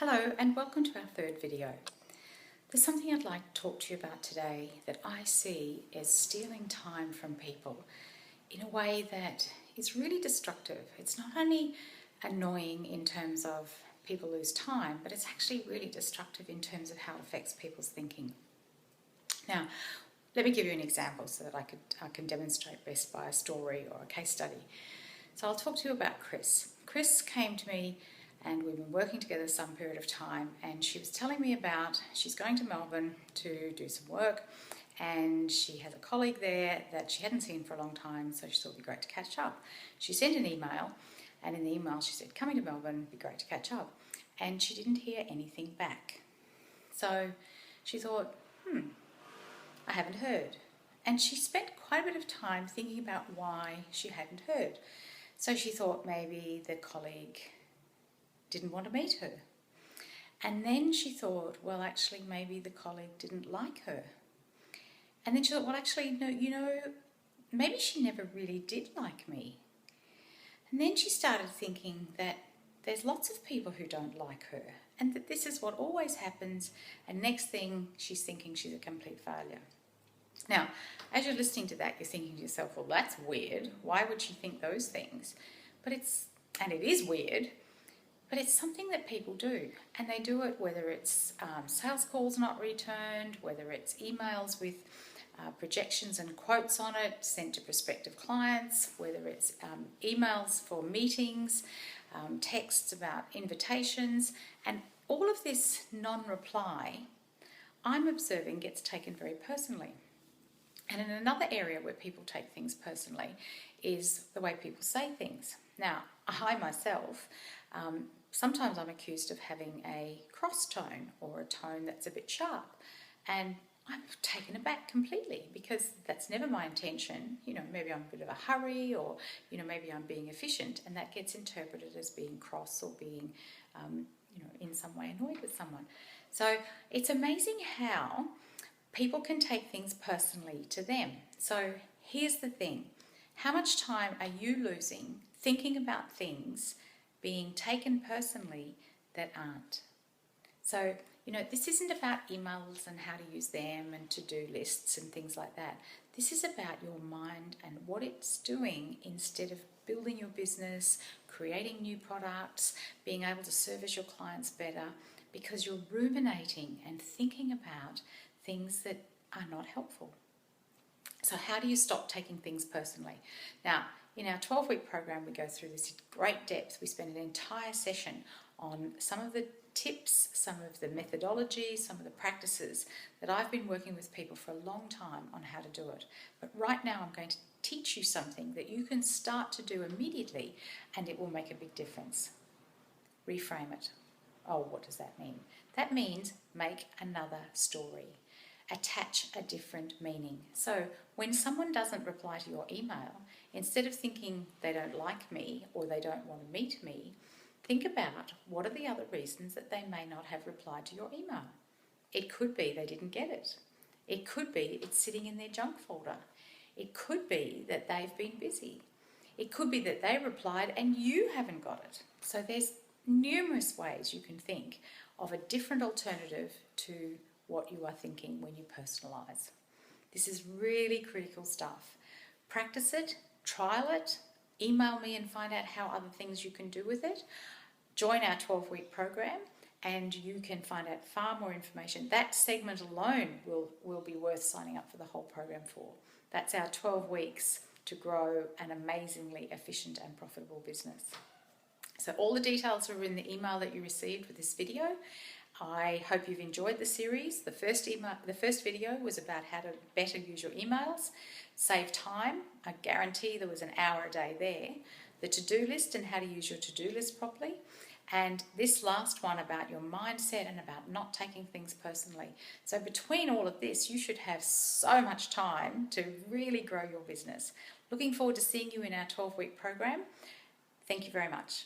Hello and welcome to our third video. There's something I'd like to talk to you about today that I see as stealing time from people in a way that is really destructive. It's not only annoying in terms of people lose time, but it's actually really destructive in terms of how it affects people's thinking. Now, let me give you an example so that I can demonstrate best by a story or a case study. So I'll talk to you about Chris. Chris came to me and we've been working together some period of time, and she was telling me about she's going to Melbourne to do some work, and she has a colleague there that she hadn't seen for a long time, so she thought it'd be great to catch up. She sent an email, and in the email she said, coming to Melbourne, it'd be great to catch up. And she didn't hear anything back. So she thought, I haven't heard. And she spent quite a bit of time thinking about why she hadn't heard. So she thought maybe the colleague didn't want to meet her. And then she thought, well, actually, maybe the colleague didn't like her. And then she thought, well, actually, no, maybe she never really did like me. And then she started thinking that there's lots of people who don't like her, and that this is what always happens, and next thing, she's thinking she's a complete failure. Now, as you're listening to that, you're thinking to yourself, well, that's weird. Why would she think those things? But it is weird, but it's something that people do, and they do it whether it's sales calls not returned, whether it's emails with projections and quotes on it sent to prospective clients, whether it's emails for meetings, texts about invitations, and all of this non-reply, I'm observing gets taken very personally. And in another area where people take things personally is the way people say things. Now, I myself, sometimes I'm accused of having a cross tone or a tone that's a bit sharp, and I'm taken aback completely because that's never my intention. Maybe I'm a bit of a hurry, or maybe I'm being efficient, and that gets interpreted as being cross or being in some way annoyed with someone. So it's amazing how people can take things personally to them. So here's the thing. How much time are you losing thinking about things being taken personally that aren't? So, this isn't about emails and how to use them and to-do lists and things like that. This is about your mind and what it's doing instead of building your business, creating new products, being able to service your clients better, because you're ruminating and thinking about things that are not helpful. So how do you stop taking things personally? Now, in our 12-week program, we go through this in great depth. We spend an entire session on some of the tips, some of the methodology, some of the practices that I've been working with people for a long time on how to do it. But right now, I'm going to teach you something that you can start to do immediately, and it will make a big difference. Reframe it. Oh, what does that mean? That means make another story. Attach a different meaning. So when someone doesn't reply to your email, instead of thinking they don't like me or they don't want to meet me, think about what are the other reasons that they may not have replied to your email. It could be they didn't get it. It could be it's sitting in their junk folder. It could be that they've been busy. It could be that they replied and you haven't got it. So there's numerous ways you can think of a different alternative to what you are thinking when you personalize. This is really critical stuff. Practice it, trial it, email me and find out how other things you can do with it. Join our 12-week program and you can find out far more information. That segment alone will be worth signing up for the whole program for. That's our 12 weeks to grow an amazingly efficient and profitable business. So all the details are in the email that you received with this video. I hope you've enjoyed the series. The first video was about how to better use your emails, save time. I guarantee there was an hour a day there. The to-do list and how to use your to-do list properly. And this last one about your mindset and about not taking things personally. So between all of this, you should have so much time to really grow your business. Looking forward to seeing you in our 12-week program. Thank you very much.